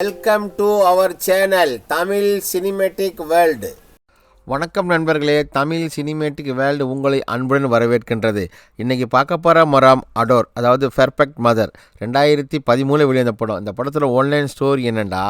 Welcome to our channel Tamil cinematic world. வணக்கம் நண்பர்களே, Tamil cinematic world உங்களை அன்புடன் வரவேற்கின்றது. இன்றைக்கி பார்க்க போகிற மரம் அடோர், அதாவது பெர்ஃபெக்ட் மதர். 2013 வெளிவந்த படம். இந்த படத்தில் ஒன்லைன் ஸ்டோரி என்னென்னா,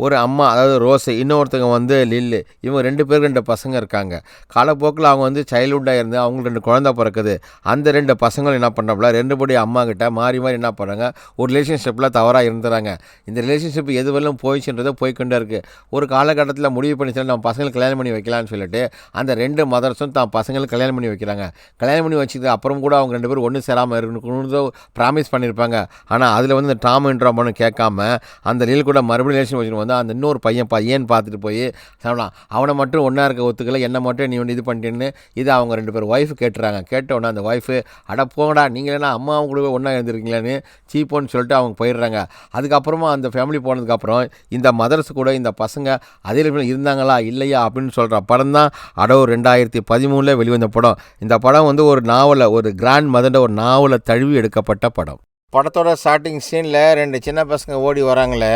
ஒரு அம்மா, அதாவது ரோஸு, இன்னொருத்தவங்க லில்லு. இவங்க 2 பேருக்கு 2 பசங்க இருக்காங்க. காலப்போக்கில் அவங்க சைல்ட்ஹுட்டாக இருந்து அவங்களுக்கு 2 குழந்தை பிறக்குது. அந்த 2 பசங்களும் என்ன பண்ணுறாங்களா, 2 படி அம்மா கிட்ட மாறி மாறி என்ன பண்ணுறாங்க, ஒரு ரிலேஷன்ஷிப்பில் தவறாக இருந்துறாங்க. இந்த ரிலேஷன்ஷிப் எது வரலும் போயிடுச்சுன்றதை போய்கொண்டே இருக்குது. ஒரு காலகட்டத்தில் முடிவு பண்ணி சொல்லி நம்ம பசங்களுக்கு கல்யாணம் பண்ணி வைக்கலான்னு சொல்லிட்டு அந்த 2 மதர்ஸும் தான் பசங்களுக்கு கல்யாணம் பண்ணி வைக்கிறாங்க. கல்யாணம் பண்ணி வச்சுட்டு அப்புறம் கூட அவங்க 2 பேரும் ஒன்றும் சேராமல் இருக்கணும்னு ப்ராமிஸ் பண்ணியிருப்பாங்க. ஆனால் அதில் இந்த டாம்ன்ற பொண்ணு கேட்காம அந்த லில் கூட மறுபடியும் ரிலேஷன் வச்சுட்டு அந்த இன்னொரு பையன் ஏன்னு பார்த்துட்டு போய் சொல்லலாம், அவனை மட்டும் ஒன்றா இருக்க ஒத்துக்கலை, என்னை மட்டும் நீ இது பண்ணிட்டேன்னு இது அவங்க 2 பேர் ஒய்ஃபு கேட்டுறாங்க. கேட்டவுடனே அந்த ஒய்ஃபு, அட போங்கடா நீங்களேனா அம்மாவும் கூட ஒன்றா இருந்திருக்கீங்களான்னு சீப்போன்னு சொல்லிட்டு அவங்க போயிடுறாங்க. அதுக்கப்புறமா அந்த ஃபேமிலி போனதுக்கப்புறம் இந்த மதர்ஸ் கூட இந்த பசங்க அதில் இருந்தாங்களா இல்லையா அப்படின்னு சொல்கிற படம் தான் அடோர். 2013 வெளிவந்த படம். இந்த படம் ஒரு நாவலை, ஒரு கிராண்ட் மதர்ன்ற ஒரு நாவலை தழுவி எடுக்கப்பட்ட படம். படத்தோட ஸ்டார்டிங் சீனில் 2 சின்ன பசங்க ஓடி வராங்களே,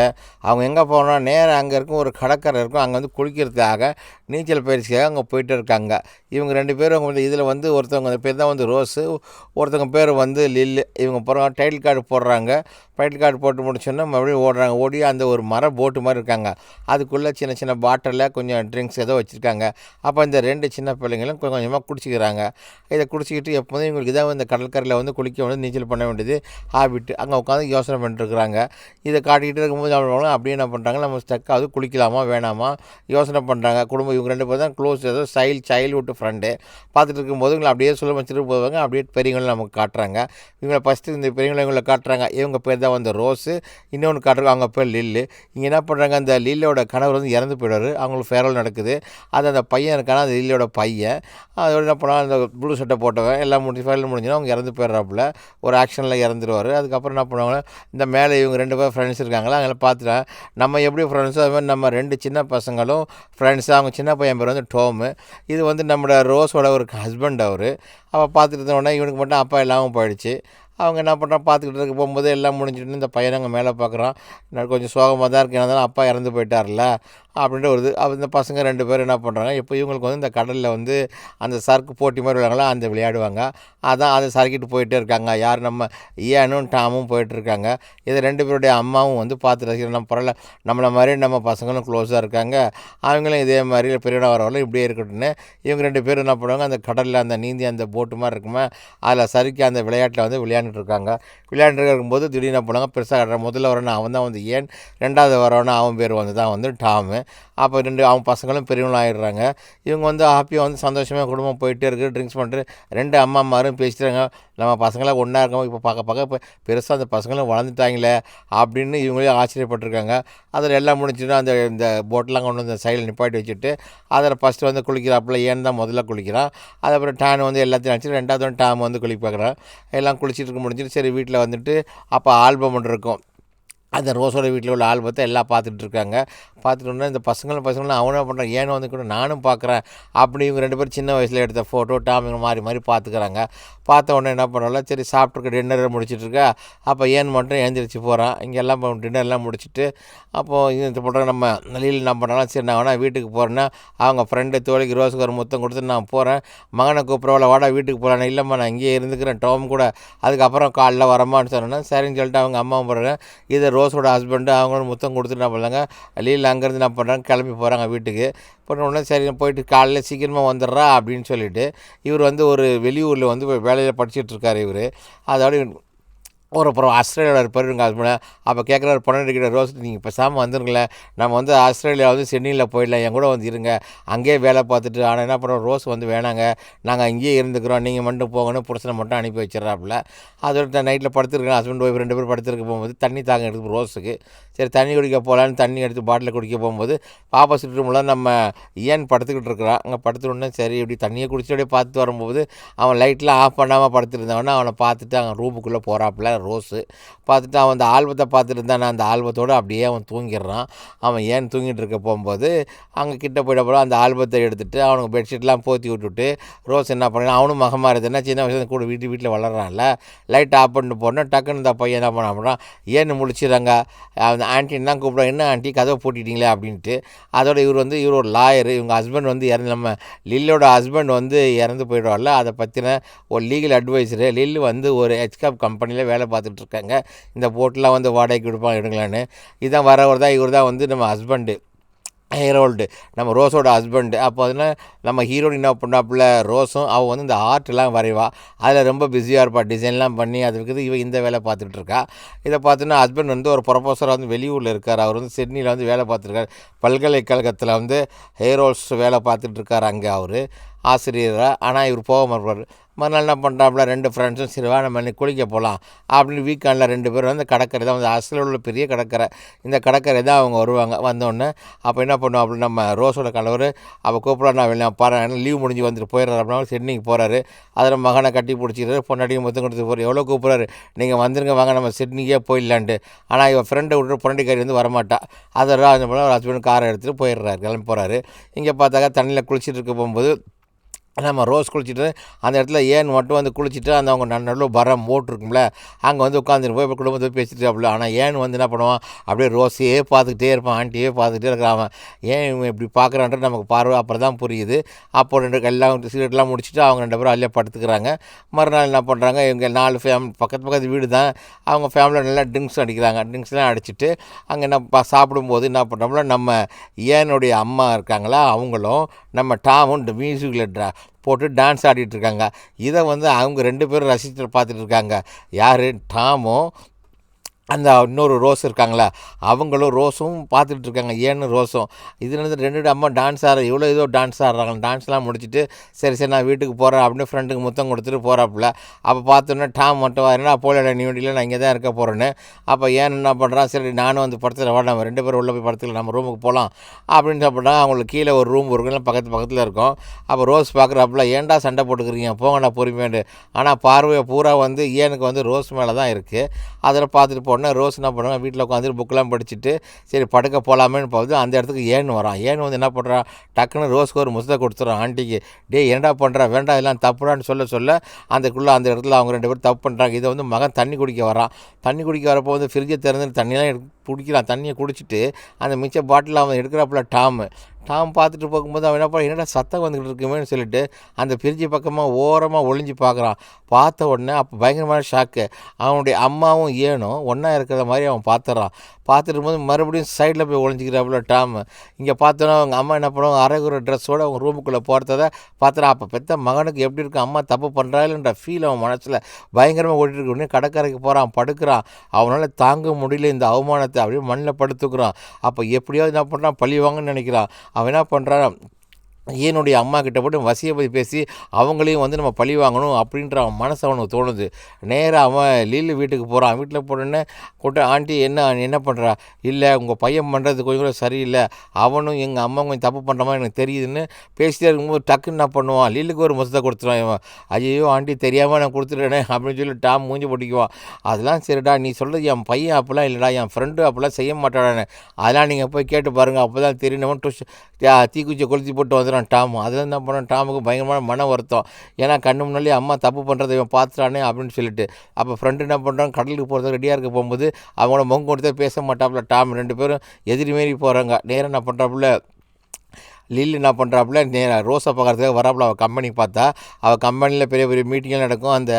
அவங்க எங்கே போகிறோன்னா நேராக அங்கே இருக்கும் ஒரு கடற்கரை இருக்கும், அங்கே குளிக்கிறதுக்காக நீச்சல் பயிற்சிக்காக அங்கே போயிட்டு இருக்காங்க. இவங்க 2 பேரும் இதில் ஒருத்தவங்க பேர் தான் ரோஸு, ஒருத்தவங்க பேர் லில்லு. இவங்க அப்புறம் டைட்டில் கார்டு போடுறாங்க. டைட்டில் கார்டு போட்டு முடிச்சோன்னா மறுபடியும் ஓடுறாங்க. ஓடி அந்த ஒரு மர போட்டு மாதிரி இருக்காங்க, அதுக்குள்ளே சின்ன சின்ன பாட்டிலில் கொஞ்சம் ட்ரிங்க்ஸ் ஏதோ வச்சுருக்காங்க. அப்போ இந்த 2 சின்ன பிள்ளைங்களும் கொஞ்சம் கொஞ்சமாக குடிச்சிக்கிறாங்க. இதை குடிச்சிக்கிட்டு எப்போதும் இவங்களுக்கு இதான் இந்த கடற்கரையில் குளிக்க நீச்சல் பண்ண வேண்டியது ஹாபிட்டு. அங்கே உட்காந்து யோசனை பண்ணிட்டுருக்குறாங்க. இதை காட்டிக்கிட்டு இருக்கும்போது அவங்க அப்படியே என்ன பண்ணுறாங்க, நம்ம ஸ்டக்காவது குளிக்கலாமா வேணாமா யோசனை பண்ணுறாங்க. குடும்பம் இவங்க 2 பேர் தான் க்ளோஸ், ஏதோ சைல்ட்ஹுட் ஃப்ரெண்டு. பார்த்துட்டு இருக்கும்போது இவங்களை அப்படியே சொல்ல வச்சுட்டு போவாங்க. அப்படியே பெரியவங்களை நமக்கு காட்டுறாங்க. இவங்களை ஃபஸ்ட்டு இந்த பெரியவங்களை இவங்களை காட்டுறாங்க. இவங்க பேர் தான் ரோஸு, இன்னொன்று காட்டுறாங்க அவங்க பேர் லில்லு. இங்கே என்ன பண்ணுறாங்க, அந்த லில்லோட கணவர் இறந்து போயிடுவார். அவங்களுக்கு ஃபேரல் நடக்குது. அது அந்த பையன் இருக்கானா, அந்த லில்லோட பையன். அதோட என்ன பண்ணால் அந்த ப்ளூ சட்டை போட்டவன் எல்லாம் ஃபேரல் முடிஞ்சுன்னா அவங்க இறந்து போயிடுறாப்புல, ஒரு ஆக்ஷனில் இறந்துருவார். அதுக்கப்புறம் என்ன பண்ணுவாங்க, இந்த மேலே இவங்க 2 பேர் ஃப்ரெண்ட்ஸ் இருக்காங்களா, அங்கே பார்த்துட்டேன் நம்ம எப்படி ஃப்ரெண்ட்ஸோ அது மாதிரி நம்ம 2 சின்ன பசங்களும் ஃப்ரெண்ட்ஸு. அவங்க சின்ன பையன் பேர் டோமு. இது நம்மளோட ரோஸோட ஒரு ஹஸ்பண்ட் அவர். அப்போ பார்த்துட்டு இருந்தோடனே இவனுக்கு மட்டும் அப்பா இல்லாமல் போயிடுச்சு. அவங்க என்ன பண்ணுறான், பார்த்துக்கிட்டு இருக்க போகும்போது எல்லாம் முடிஞ்சுட்டு இந்த பையனை அங்கே மேலே பார்க்குறான். கொஞ்சம் சோகமாக தான் இருக்கு, ஏன்னா அப்பா இறந்து போயிட்டார்ல அப்படின்ட்டு வருது. அப்போ இந்த பசங்க 2 பேர் என்ன பண்ணுறாங்க, இப்போ இவங்களுக்கு இந்த கடலில் அந்த சறுக்கு போட்டி மாதிரி விளையாங்களா, அந்த விளையாடுவாங்க. அதான் அதை சறுக்கிட்டு போயிட்டே இருக்காங்க. யார், நம்ம ஏனும் டாமும் போயிட்டுருக்காங்க. இதை 2 பேருடைய அம்மாவும் பார்த்து ரசிக்கிறோம். நம்ம பரவாயில்ல, நம்மளை மாதிரி நம்ம பசங்களும் க்ளோஸாக இருக்காங்க, அவங்களும் இதே மாதிரி பெரியவனாக வரவங்களும் இப்படியே இருக்கட்டும்னு இவங்க 2 பேரும் என்ன பண்ணுவாங்க, அந்த கடலில் அந்த நீந்தி அந்த போட்டு மாதிரி இருக்குமா, அதில் சறுக்கி அந்த விளையாட்டில் விளையாண்டுட்டு இருக்காங்க. விளையாண்டு இருக்கும்போது திடீர்னு என்ன பண்ணுவாங்க, பெருசாக கட்டுற முதல்ல வரணும் அவன் தான் ஏன், 2வது வரவனா அவன் பேர் தான் டாமு. அப்போ 2 அவங்க பசங்களும் பெரியவங்களும் ஆகிடுறாங்க. இவங்க ஹாப்பியாக சந்தோஷமாக குடும்பம் போயிட்டே இருக்குது. ட்ரிங்க்ஸ் பண்ணிட்டு 2 அம்மாமாரும் பேசிட்டாங்க, நம்ம பசங்களாம் ஒன்றா இருக்கோம், இப்போ பார்க்க இப்போ பெருசாக அந்த பசங்களும் வளர்ந்துட்டாங்களே அப்படின்னு இவங்களே ஆச்சரியப்பட்டிருக்காங்க. அதில் எல்லாம் முடிச்சுட்டு இந்த போட்டெலாம் கொண்டு வந்து சைடில் நிப்பாட்டி வச்சுட்டு அதில் ஃபஸ்ட்டு குளிக்கிறாப்புல ஏன் தான் முதல்ல குளிக்கிறான். அதுக்கப்புறம் டான் எல்லாத்தையும் அடிச்சு 2வது டாம் குளிக்க பார்க்குறான். எல்லாம் குளிச்சுட்டு முடிஞ்சிட்டு சரி வீட்டில் அப்போ ஆல்பம் ஒன்று இருக்கும். அந்த ரோஸோட வீட்டில் உள்ள ஆல்பத்தை எல்லாம் பார்த்துட்டு இருக்காங்க. பார்த்துட்டோன்னா இந்த பசங்களும் அவனே பண்ணுறான், ஏன்னு கூட நானும் பார்க்குறேன் அப்படி. இவங்க 2 பேரும் சின்ன வயசில் எடுத்த ஃபோட்டோ டாம் மாறி பார்த்துக்கிறாங்க. பார்த்த உடனே என்ன பண்ணல, சரி சாப்பிட்ருக்க டின்னரை முடிச்சிட்ருக்கா. அப்போ ஏன் மட்டும் எழுந்திரிச்சு போகிறான். இங்கே எல்லாம் டின்னர்லாம் முடிச்சுட்டு அப்போது இது பண்ணுறாங்க. நம்ம நிலையில் என்ன பண்ணுறாங்க, சரி நான் வேணா வீட்டுக்கு போகிறேன்னா அவங்க ஃப்ரெண்டு தோழிக்கு ரோஸுக்கு ஒரு முத்தம் கொடுத்து நான் போகிறேன், மகனை கூப்பிட்றவள வாடா வீட்டுக்கு போகிறான். இல்லைம்மா நான் இங்கேயே இருந்துக்கிறேன் டாம் கூட, அதுக்கப்புறம் காலைல வரமான்னு சொன்னேன்னா சரின்னு சொல்லிட்டு அவங்க அம்மாவும் போடுறாங்க. இதை ரோஸோட ஹஸ்பண்டு அவங்களோட முத்தம் கொடுத்துட்டு என்ன பண்ணாங்க, லீலில் அங்கேருந்து என்ன பண்ணுறாங்க, கிளம்பி போகிறாங்க வீட்டுக்கு. போன உடனே சரி போயிட்டு காலையில் சீக்கிரமாக வந்துடுறா அப்படின்னு சொல்லிவிட்டு இவர் ஒரு வெளியூரில் வேலையில் படிச்சுட்டு இருக்கார் இவர். அதோட அப்புறம் ஆஸ்திரேலியாவில் இருப்பார் எங்கள் ஹஸ்பண்ட். அப்போ கேட்குறாரு பொண்ணு ரோஸ், நீங்கள் பேசாமல் வந்துருங்களேன், நம்ம ஆஸ்திரேலியா சிட்னியில் போயிடலாம், என் கூட இருங்க, அங்கேயே வேலை பார்த்துட்டு. ஆனால் என்ன பண்ணுறோம், ரோஸ் வேணாங்க, நாங்கள் அங்கேயே இருந்துக்கிறோம், நீங்கள் மட்டும் போகணும், புருஷனை மட்டும் அனுப்பி வச்சிடறாப்புல. அதோட நைட்டில் படுத்துருக்கேன், ஹஸ்பண்ட் ஒய்ஃப் 2 பேரும் படுத்துருக்க போகும்போது தண்ணி தாங்க எடுத்து ரோஸுக்கு சரி தண்ணி குடிக்க போகலான்னு தண்ணி எடுத்து பாட்டிலில் குடிக்க போகும்போது ஆப்போசிட் ரூமில் நம்ம ஏன் படுத்துக்கிட்டு இருக்கிறான். அங்கே படுத்துட்டோன்னே சரி இப்படி தண்ணியை குடிச்சிட்டு அப்படியே பார்த்துட்டு வரும்போது அவன் லைட்லாம் ஆஃப் பண்ணாமல் படுத்துருந்தவொடனே அவனை பார்த்துட்டு அங்கே ரூமுக்குள்ளே போகிறாப்புல ரோஸு. பார்த்துட்டு அவன் அந்த ஆல்பத்தை பார்த்துட்டு இருந்தான். அந்த ஆல்பத்தோடு அப்படியே அவன் தூங்கிடுறான். அவன் ஏன் தூங்கிட்டு இருக்க போகும்போது அங்கே கிட்ட போயிட அந்த ஆல்பத்தை எடுத்துகிட்டு அவனுக்கு பெட்ஷீட்லாம் போற்றி விட்டுட்டு ரோஸ் என்ன பண்ணான், அவனும் மகமாறுதுன்னா சின்ன வயசுல கூட வீட்டில் வளர்றான்ல, லைட் ஆஃப் பண்ணிட்டு போனால் டக்குன்னு இந்த பையன் என்ன பண்ண அப்படின்னா ஏன்னு முடிச்சிடுறாங்க. அந்த ஆண்டின்னு தான் கூப்பிடுவோம், என்ன ஆண்டி கதவை பூட்டிட்டீங்களே அப்படின்ட்டு. அதோட இவர் ஒரு லாயர், இவங்க ஹஸ்பண்ட் வந்து நம்ம லில்லோட ஹஸ்பண்ட் வந்து இறந்து போயிடுவார்ல, அதை பற்றின ஒரு லீகல் அட்வைஸரு. லில்லு வந்து ஒரு ஹெச்காப் கம்பெனியில் வேலை பார்த்துட்ருக்காங்க. இந்த போட்டெலாம் வந்து வாடகைக்கு கொடுப்பாங்க எடுங்களான்னு. இதான் வரவர் தான் இவர் தான் வந்து நம்ம ஹஸ்பண்டு ஹேரோல்டு, நம்ம ரோஸோட ஹஸ்பண்டு. அப்போ அதுனா நம்ம ஹீரோயின் என்ன பண்ணாப்புல ரோஸும் அவள் வந்து இந்த ஆர்ட்லாம் வரைவா, அதில் ரொம்ப பிஸியாக இருப்பாள், டிசைன்லாம் பண்ணி அது இருக்குது. இவன் இந்த வேலை பார்த்துட்டு இருக்கா. இதை பார்த்தோன்னா ஹஸ்பண்ட் வந்து ஒரு ப்ரொஃபஸராக வந்து வெளியூரில் இருக்கார். அவர் வந்து சிட்னியில் வந்து வேலை பார்த்துருக்காரு, பல்கலைக்கழகத்தில் வந்து ஹேரோல்ஸ் வேலை பார்த்துட்ருக்கார் அங்கே அவர் ஆசிரியராக. ஆனால் இவர் போக மாட்டார். மறுநாள் என்ன பண்ணுறாப்புல 2 ஃப்ரெண்ட்ஸும் சரி வா நம்ம இன்னைக்கு குளிக்க போகலாம் அப்படின்னு வீக்கெண்டில் 2 பேர் வந்து கடற்கரை தான் வந்து அசலில் உள்ள பெரிய கடற்கரை, இந்த கடற்கரை தான் அவங்க வருவாங்க. வந்தோடனே அப்போ என்ன பண்ணுவோம் அப்படி நம்ம ரோஸோட கணவர் அப்போ கூப்பிட்றா, நான் வெளியே பாரு லீவ் முடிஞ்சு வந்துட்டு போயிடுறாரு அப்படின்னா சிட்னிக்கு போகிறாரு. அதில் மகனை கட்டி பிடிச்சிக்கிறாரு, பொண்டாட்டியும் மொத்தம் கொடுத்து போகிறார். எவ்வளோ கூப்பிட்றாரு, நீங்கள் வந்துருங்க வாங்க நம்ம சிட்னிக்கே போயிடலான்ட்டு. ஆனால் இவன் ஃப்ரெண்டை விட்டு பொண்டாட்டிக்காரி வந்து வரமாட்டா. அதெல்லாம் அந்த போல் ஒரு ஹஸ்பண்ட் காரை எடுத்துகிட்டு போயிடுறாரு, கிளம்பி போகிறாரு. இங்கே பார்த்தாக்கா தண்ணியில் குளிச்சுட்டு இருக்க போகும்போது நம்ம ரோஸ் குளிச்சுட்டு அந்த இடத்துல ஏன் மட்டும் வந்து குளிச்சுட்டு அந்த அவங்க நடுவில் பரம் போட்டிருக்கும்ல, அங்கே வந்து உட்காந்துட்டு போய் இப்போ குடும்பத்தை பேசிட்டு அப்படி. ஆனால் ஏன் வந்து என்ன பண்ணுவான், அப்படியே ரோஸையே பார்த்துக்கிட்டே இருப்பான், ஆண்டியே பார்த்துக்கிட்டே இருக்கிறான். ஏன் இவன் இப்படி பார்க்குறான்றது நமக்கு பார்வை அப்புறம் தான் புரியுது. அப்போ 2 எல்லாம் சிகரெட்லாம் முடிச்சுட்டு அவங்க 2 பேரும் அதிலே படுத்துக்கிறாங்க. மறுநாள் என்ன பண்ணுறாங்க, இவங்க 4 ஃபேமிலி பக்கத்து வீடு தான், அவங்க ஃபேமிலியில் நல்லா ட்ரிங்க்ஸ் அடிக்கிறாங்க. ட்ரிங்க்ஸ்லாம் அடிச்சுட்டு அங்கே என்ன சாப்பிடும்போது என்ன பண்ணுறோம்ல, நம்ம ஏனுடைய அம்மா இருக்காங்களா அவங்களும் நம்ம டாமும் மியூசிக்கில் போட்டு டான்ஸ் ஆடிட்டுருக்காங்க. இதை வந்து அவங்க 2 பேரும் ரசித்து பார்த்துட்டு இருக்காங்க. யார், டாமும் அந்த இன்னொரு ரோஸ் இருக்காங்களா அவங்களும் ரோஸும் பார்த்துட்டு இருக்காங்க, ஏன்னு ரோஸும். இதுலேருந்து 2 அம்மா டான்ஸ் ஆடுற இவ்வளோ ஏதோ டான்ஸ் ஆடுறாங்க. டான்ஸ்லாம் முடிச்சுட்டு சரி நான் வீட்டுக்கு போகிறேன் அப்படின்னு ஃப்ரெண்டுக்கு முத்தம் கொடுத்துட்டு போகிறாப்புல. அப்போ பார்த்தோன்னே டாம் மட்டும் என்னடா போகல நீ வண்டியில் நான் இங்கே தான் இருக்க போகிறேன்னு. அப்போ ஏன் என்ன பண்ணுறான், சரி நானும் வந்து படத்தில் வா நம்ம 2 பேரும் உள்ளே போய் படத்தில் நம்ம ரூமுக்கு போகலாம் அப்படின்னு சாப்பிட்றாங்க. அவங்களுக்கு கீழே ஒரு ரூம் இருக்குன்னு பக்கத்தில் இருக்கும். அப்போ ரோஸ் பார்க்குறாப்புல, ஏன்டா சண்டை போட்டுக்கிறீங்க போங்கடா பொறுமையாண்டு. ஆனால் பார்வையை பூரா வந்து ஏனுக்கு வந்து ரோஸ் மேலே தான் இருக்குது. அதில் பார்த்துட்டு போனேன். ரோஸ் என்ன பண்ணுவாங்க, வீட்டில் உட்காந்து புக்கெலாம் படிச்சுட்டு சரி படுக்க போகலாமேன்னு பார்த்து அந்த இடத்துக்கு ஏன்னு வரான். ஏன்னு வந்து என்ன பண்ணுறான், டக்குன்னு ரோஸ்க்கு ஒரு முசத்தை கொடுத்துறான் ஆண்டிக்கு. டே என்னடா பண்ணுறா, வேண்டாம் இதெல்லாம் தப்புடான்னு சொல்ல அந்த இடத்துல அவங்க 2 பேரும் தப்பு பண்ணுறாங்க. இதை வந்து மகன் தண்ணி குடிக்க வரான். தண்ணி குடிக்க வரப்போ வந்து ஃப்ரிட்ஜை திறந்து தண்ணியெலாம் குடிக்கிறான். தண்ணியை குடிச்சிட்டு அந்த மிச்ச பாட்டில் அவன் எடுக்கிறாப்புல டாம் பார்த்துட்டு போகும்போது அவன் என்னடா சத்தம் வந்துக்கிட்டு இருக்குமேன்னு சொல்லிட்டு அந்த ஃப்ரிட்ஜு பக்கமாக ஓரமாக ஒளிஞ்சு பார்க்குறான். பார்த்த உடனே அப்போ பயங்கரமான ஷாக்கு. அவனுடைய அம்மாவும் ஏனும் ஒன்றா இருக்கிற மாதிரி அவன் பார்த்துட்றான். பார்த்துட்டு இருக்கும்போது மறுபடியும் சைடில் போய் ஒளிஞ்சிக்கிறாப்புல டாம். இங்கே பார்த்தோன்னா அவங்க அம்மா என்ன பண்ணுவாங்க, அரைகுற ட்ரெஸ்ஸோடு அவங்க ரூமுக்குள்ளே போகிறத பார்த்துறான். அப்போ பெற்ற மகனுக்கு எப்படி இருக்கும், அம்மா தப்பு பண்ணுறாள்ன்ற ஃபீல் அவன் மனசில் பயங்கரமாக ஓடிட்டு உடனே கடற்கரைக்கு போகிறான், படுக்கிறான். அவனால் தாங்க முடியல இந்த அவமானத்தை, அப்படியே மண்ணில் படுத்துக்கிறான். அப்போ எப்படியாவது என்ன பண்ணுறான், பழி வாங்கன்னு நினைக்கிறான். அவன் என்ன பண்ணுறான், என்னுடைய அம்மா கிட்ட போட்டு வசியை பற்றி பேசி அவங்களையும் வந்து நம்ம பழி வாங்கணும் அப்படின்ற அவன் மனசு அவனுக்கு தோணுது. நேராக அவன் லீலு வீட்டுக்கு போகிறான். வீட்டில் போனோடனே ஆண்டி என்ன பண்ணுறா, இல்லை உங்கள் பையன் பண்ணுறது கொஞ்சம் கூட சரியில்லை, அவனும் எங்கள் அம்மா கொஞ்சம் தப்பு பண்ணுற மாதிரி எனக்கு தெரியுதுன்னு பேசிட்டே இருக்கும்போது டக்குன்னு என்ன பண்ணுவான், லீலுக்கு ஒரு முசத்தை கொடுத்துருவான் இவன். ஐயோ ஆண்டி தெரியாமல் நான் கொடுத்துட்டேனே அப்படின்னு சொல்லி டாம் மூஞ்சி போட்டிக்குவான். அதெல்லாம் சரிடா, நீ சொல்கிறது என் பையன் அப்போலாம் இல்லைடா, என் ஃப்ரெண்டு அப்போல்லாம் செய்ய மாட்டாடானே, அதெல்லாம் நீங்கள் போய் கேட்டு பாருங்கள், அப்போ தான் தெரியணும். தீக்குச்சியை கொளுத்தி போட்டு வந்து டாம். அதில் என்ன பண்ண டாமுக்கு பயங்கரமான மன வருத்தம். ஏன்னா கண்ணு முன்னாலே அம்மா தப்பு பண்ணுறதை இவன் பார்த்துட்டானே அப்படின்னு சொல்லிட்டு. அப்போ ஃப்ரெண்டு என்ன பண்ணுறான், கடலுக்கு போகிறதுக்கு ரெடியாக இருக்க போகும்போது அவங்கள மொங்க கொடுத்தே பேச மாட்டாப்புல டாம். 2 பேரும் எதிரி மாரி போகிறாங்க. நேராக என்ன பண்ணுறாப்புல லில்லு என்ன பண்ணுறாப்புல நேராக ரோஸை பார்க்குறதுக்காக வராப்புல. அவள் கம்பெனிக்கு பார்த்தா அவள் கம்பெனியில் பெரிய பெரிய மீட்டிங்லாம் நடக்கும், அந்த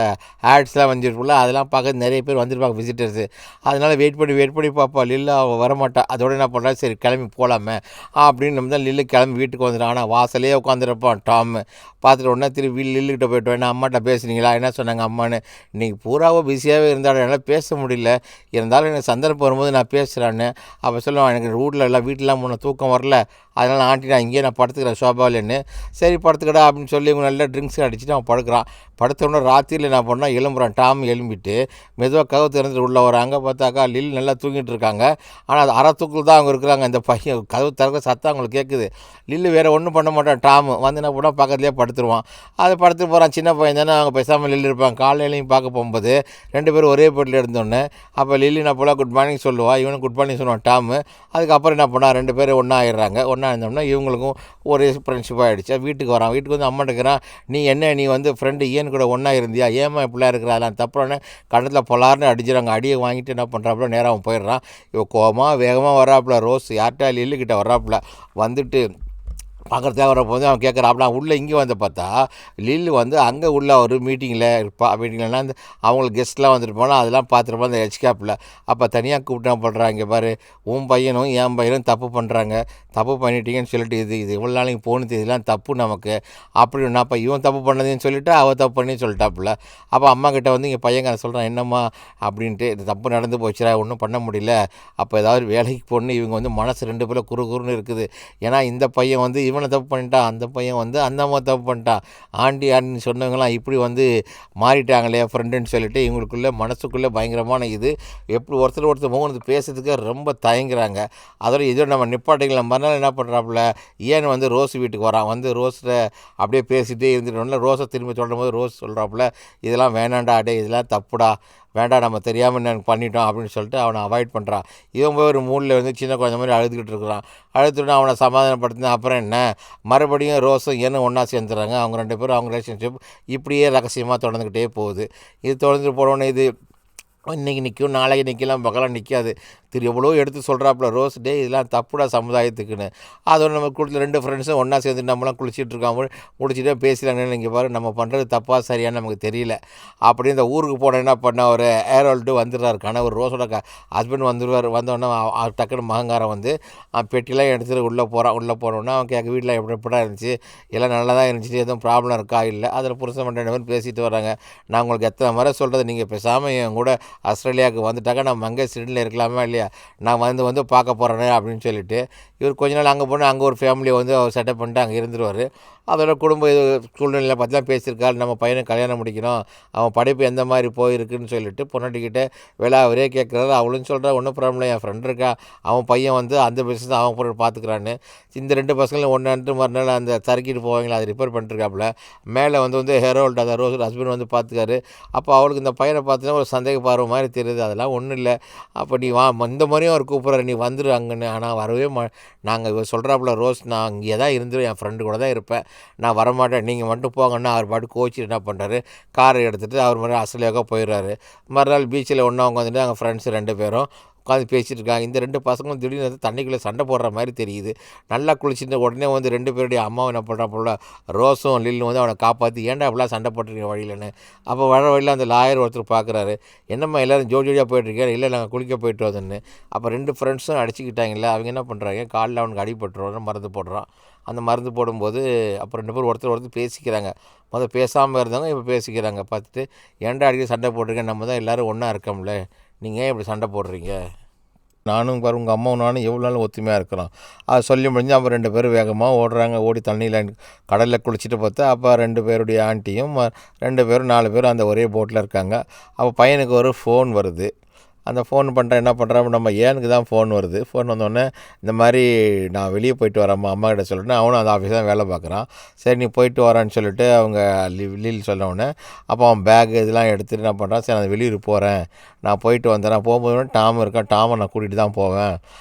ஆட்ஸ்லாம் வந்துருக்குள்ள அதெல்லாம் பார்க்க நிறைய பேர் வந்துருப்பாங்க விசிட்டர்ஸு. அதனால் வெயிட் பண்ணி பார்ப்பா லில்லு, அவள் வரமாட்டா. அதோடு என்ன பண்ணுறா, சரி கிளம்பி போகலாமே அப்படின்னு நம்ம தான் லில்லு கிளம்பி வீட்டுக்கு வந்துடும். ஆனால் வாசலே உட்காந்துருப்பான் டாம். பார்த்துட்டு உடனே திரும்பி லில்லுக்கிட்ட போய்ட்டு வேணா அம்மாட்ட பேசுனீங்களா, என்ன சொன்னாங்க அம்மான்னு. இன்றைக்கி பூராவோ பிஸியாகவே இருந்தாலும் என்னால் பேச முடியல, இருந்தாலும் எனக்கு சந்தர்ப்பம் வரும்போது நான் பேசுகிறான்னு. அப்போ சொல்லுவான், எனக்கு வீட்டில் எல்லாம் வீட்டிலாம் முன்ன தூக்கம் வரல, அதனால் ஆண்டி நான் இங்கேயே நான் படுத்துக்கிறேன் சோபாவில்னு. சரி படுத்துக்கடா அப்படின்னு சொல்லி இவங்க நல்லா ட்ரிங்க்ஸ் அடிச்சுட்டு அவன் படுக்கிறான். படுத்தோடனே ராத்திரியில் என்ன பண்ணால் எழும்புறான். டாம் எழும்பிட்டு மெதுவாக கதவு திறந்துட்டு உள்ளே வராங்க. பார்த்தாக்கா லில் நல்லா தூங்கிட்டு இருக்காங்க. ஆனால் அது அரை தூக்கில் தான் அவங்க இருக்கிறாங்க. இந்த பையன் கதவு திறக்க சத்தம் அவங்களுக்கு கேட்குது. லில்லு வேறு ஒன்றும் பண்ண மாட்டான். டாமு வந்து என்ன பண்ணால் பக்கத்துலேயே படுத்துருவான். அது படுத்து போகிறான். சின்ன பையன் தானே, அவங்க பேசாமல் லில்லு இருப்பாங்க. காலையிலையும் பார்க்க போகும்போது 2 பேரும் ஒரே பெட்டில் இருந்தோடனே அப்போ லில்லி நான் போல குட் மார்னிங் சொல்லுவாள், இவனும் குட் மார்னிங் சொல்லுவான் டாமு. அதுக்கப்புறம் என்ன பண்ணால் 2 பேரும் ஒன்றா ஆயிடுறாங்க. ஒன்றா இருந்தோம்னா இவங்களுக்கும் ஒரே ஃப்ரெண்ட்ஷிப்பாக ஆகிடுச்சு. வீட்டுக்கு வரான். வீட்டுக்கு வந்து அம்மா இருக்கிறான், நீ வந்து ஃப்ரெண்டு ஏன் கூட ஒன்றா இருந்தியா, ஏமா இப்படிலாம் இருக்கிறா, அதெல்லாம் தப்புறானே கண்ணத்தில் பொலார்னு அடிச்சிடறாங்க. அடியை வாங்கிட்டு என்ன பண்ணுறாப்புல நேராக அவன் போயிடுறான். இவன் கோவமாக வேகமாக வராப்புல. ரோஸ் யார்கிட்ட லில்லுக்கிட்ட வராப்புல. வந்துட்டு பார்க்குறதுக்காக வரப்போ வந்து அவன் கேட்குறான். உள்ளே இங்கே வந்து பார்த்தா லில்லு வந்து அங்கே உள்ள ஒரு மீட்டிங்கில் இருப்பா. மீட்டிங்லனா அந்த அவங்களுக்கு கெஸ்ட்லாம் வந்துட்டு போனால் அதெல்லாம் பார்த்துருப்பா அந்த ஹெச்கேப்பில். அப்போ தனியாக கூப்பிட்டா பண்ணுறாங்க, இங்கே பாரு உன் பையனும் என் பையனும் தப்பு பண்ணுறாங்க, தப்பு பண்ணிட்டீங்கன்னு சொல்லிட்டு இது இவ்வளோ நாளைக்கு போகணும், இதெல்லாம் தப்பு நமக்கு அப்படின்னு. அப்போ இவன் தப்பு பண்ணதுன்னு சொல்லிவிட்டு அவள் தப்பு பண்ணி சொல்லிட்டாப்புல. அப்போ அம்மா கிட்ட வந்து இங்கே பையன் சொல்கிறான், என்னம்மா அப்படின்ட்டு, இது தப்பு நடந்து போச்சுடா, ஒன்றும் பண்ண முடியல, அப்போ ஏதாவது வேலைக்கு போகணுன்னு இவங்க வந்து மனசு 2 பேரும் குறுன்னு இருக்குது. ஏன்னா இந்த பையன் வந்து இவனை தப்பு பண்ணிட்டான், அந்த பையன் வந்து அந்த அம்மா தப்பு பண்ணிட்டான், ஆண்டின்னு சொன்னவங்களாம் இப்படி வந்து மாறிட்டாங்களே ஃப்ரெண்டுன்னு சொல்லிட்டு இவங்களுக்குள்ளே மனசுக்குள்ளே பயங்கரமான இது. எப்படி ஒருத்தர் முகந்து பேசுறதுக்கு ரொம்ப தயங்குறாங்க. அதோட இதோட நம்ம நிப்பாட்டிக்கலாம். மறுநாள் என்ன பண்ணுறாப்புல, ஏன் வந்து ரோஸ் வீட்டுக்கு வரான். வந்து ரோஸில் அப்படியே பேசிகிட்டே இருந்துட்டோம்ல. ரோஸை திரும்பி சொல்லும் போது ரோஸ் சொல்கிறாப்புல, இதெல்லாம் வேணாண்டா, அடே இதெல்லாம் தப்புடா, வேண்டாம் நம்ம தெரியாமல் நான் பண்ணிட்டோம் அப்படின்னு சொல்லிட்டு அவனை அவாய்ட் பண்ணுறான். இவன் போய் ஒரு மூடில் வந்து சின்ன குழந்தை மாதிரி அழுதுகிட்டு இருக்கிறான். அழுதுட்டு அவனை சமாதானப்படுத்தினா அப்புறம் என்ன, மறுபடியும் ரோஸும் ஏன்னு ஒன்றா சேர்ந்துடுறாங்க. அவங்க 2 பேரும் அவங்க ரிலேஷன்ஷிப் இப்படியே ரகசியமாக தொடர்ந்துக்கிட்டே போகுது. இது தொடர்ந்து போனோடனே இது இன்றைக்கி நிற்கும், நாளைக்கு நிற்கலாம், பகலாம் நிற்காது. எவ்வளோ எடுத்து சொல்கிறாப்புல ரோஸ், டே இதெல்லாம் தப்புடா சமுதாயத்துக்குன்னு. அதோட நம்ம கொடுத்த 2 ஃப்ரெண்ட்ஸும் ஒன்றா சேர்ந்து நம்மளாம் குளிச்சுட்டு இருக்காம முடிச்சுட்டே பேசுகிறாங்கன்னு இங்கே பாரு நம்ம பண்ணுறது தப்பாக சரியான்னு நமக்கு தெரியல. அப்படி இந்த ஊருக்கு போன என்ன பண்ண ஒரு ஏரோல்ட்டு வந்துடுறாரு. கணவர் ரோஸோட ஹஸ்பண்ட் வந்துடுவார். வந்தோடனே டக்குன்னு மகங்காரம் வந்து பெட்டிலாம் எடுத்துகிட்டு உள்ளே போனோன்னா அவன் கேட்க வீட்டில் எப்படா இருந்துச்சு, எல்லாம் நல்லா தான் இருந்துச்சு, எதுவும் ப்ராப்ளம் இருக்கா இல்லை. அதில் புருஷன் 2 பேரும் பேசிட்டு வராங்க. நான் உங்களுக்கு எத்தனை முறை சொல்கிறது, நீங்கள் பேசாமல் என் கூட ஆஸ்திரேலியாவுக்கு வந்துட்டாக்கா நம்ம அங்கே சிட்னியில் இருக்கலாமா இல்லையா, நான் வந்து பார்க்க போகிறேனே அப்படின்னு சொல்லிட்டு இவர் கொஞ்ச நாள் அங்கே போனால் அங்கே ஒரு ஃபேமிலியை வந்து அவர் செட்டப் பண்ணிட்டு அங்கே இருந்துருவார். அதோட குடும்ப சூழ்நிலையில் பற்றிலாம் பேசியிருக்காரு. நம்ம பையனை கல்யாணம் முடிக்கணும், அவன் படிப்பு எந்த மாதிரி போயிருக்குன்னு சொல்லிட்டு பொண்ணாட்டிக்கிட்டே வேலை அவரே கேட்குறாரு. அவளும் சொல்கிறா, ஒன்றும் ப்ராப்ளம், என் ஃப்ரெண்ட் இருக்கா, அவன் பையன் வந்து அந்த பிஸ்னஸ் அவன் பொருள் பார்த்துக்கிறான்னு. இந்த 2 பசங்களும் ஒன்றாண்டு மறுநாள் அந்த சறுக்கிட்டு போவாங்களா அதை ரிப்பேர் பண்ணிட்டுருக்காப்புல. மேலே வந்து ஹெரோல்ட் அந்த ரோஸ் ஹஸ்பண்ட் வந்து பார்த்துக்காரு. அப்போ அவளுக்கு இந்த பையனை பார்த்துன்னா ஒரு சந்தேக பார்வை மாதிரி தெரியுது. அதெல்லாம் ஒன்றும் இல்லை, அப்போ நீ வா, இந்த மாதிரியும் அவர் கூப்பிட்றாரு, நீ வந்துடு அங்கன்னு. ஆனால் வரவே நாங்கள் சொல்கிறாப்புல ரோஸ், நான் இங்கே தான் இருந்துடும், என் ஃப்ரெண்டு கூட தான் இருப்பேன், நான் வரமாட்டேன், நீங்கள் மட்டும் போங்கன்னா அவர் பாட்டு கோச்சிட்டு என்ன பண்ணுறாரு, காரை எடுத்துகிட்டு அவர் மாதிரி ஆஸ்திரேலியாவுக்கு போயிடுறாரு. மறுநாள் பீச்சில் ஒன்றா அவங்க வந்துட்டு அங்கே ஃப்ரெண்ட்ஸ் 2 பேரும் உட்காந்து பேசிகிட்டு இருக்காங்க. இந்த 2 பசங்களும் திடீர்னு வந்து தண்ணிக்குள்ளே சண்டை போடுற மாதிரி தெரியுது. நல்லா குளிச்சுட்டு உடனே வந்து 2 பேருடைய அம்மாவும் என்ன பண்ணுறாப்புல, ரோஸும் லில்லும் வந்து அவனை காப்பாற்றி, ஏன்டா அப்படிலாம் சண்டை போட்டுருக்கீங்க வழியிலன்னு. அப்போ வர வழியில் அந்த லாயர் ஒருத்தர் பார்க்குறாரு, என்னம்மா எல்லோரும் ஜோடியாக போயிட்டுருக்கேன், இல்லை நாங்கள் குளிக்க போயிட்டு வந்தோன்னு. அப்போ 2 ஃப்ரெண்ட்ஸும் அடிச்சுக்கிட்டாங்களே, அவங்க என்ன பண்ணுறாங்க, காலில் அவனுக்கு அடிபட்டுருவான்னு மருந்து போடுறான். அந்த மருந்து போடும்போது அப்போ 2 பேரும் ஒருத்தர் பேசிக்கிறாங்க. முதல் பேசாமல் இருந்தவங்க இப்போ பேசிக்கிறாங்க. பார்த்துட்டு, ஏன்டா அடிக்கடி சண்டை போட்டிருக்கேன், நம்ம தான் எல்லோரும் ஒன்றா இருக்கோம்ல, நீங்கள் ஏன் இப்படி சண்டை போடுறீங்க, நானும் பாரு உங்கள் அம்மாவும் நானும் எவ்வளோ நாள் ஒத்துமையாக இருக்கிறோம். அதை சொல்லி முடிஞ்சு அப்போ 2 பேரும் வேகமாக ஓடுறாங்க. ஓடி தண்ணியில் கடலில் குளிச்சுட்டு பார்த்தா அப்போ 2 பேருடைய ஆண்டியும் 2 பேரும் 4 பேரும் அந்த ஒரே போட்டில் இருக்காங்க. அப்போ பையனுக்கு ஒரு ஃபோன் வருது. அந்த ஃபோன் பண்ணுறேன், என்ன பண்ணுறான், நம்ம ஏனுக்கு தான் ஃபோன் வருது. ஃபோன் வந்தோடனே இந்த மாதிரி நான் வெளியே போயிட்டு வரேம்மா அம்மா கிட்ட சொல்லிட்டு, அவனும் அந்த ஆஃபீஸ் தான் வேலை பார்க்குறான். சரி நீ போயிட்டு வரான்னு சொல்லிட்டு அவங்க லீல் சொன்னவுடனே அப்போ அவன் பேக் இதெல்லாம் எடுத்துகிட்டு என்ன பண்ணுறான், சரி நான் வெளியூர் போகிறேன், நான் போயிட்டு வந்துடுறேன், போகும்போது டாம் இருக்கான், டாமை நான் கூட்டிகிட்டு தான் போவேன்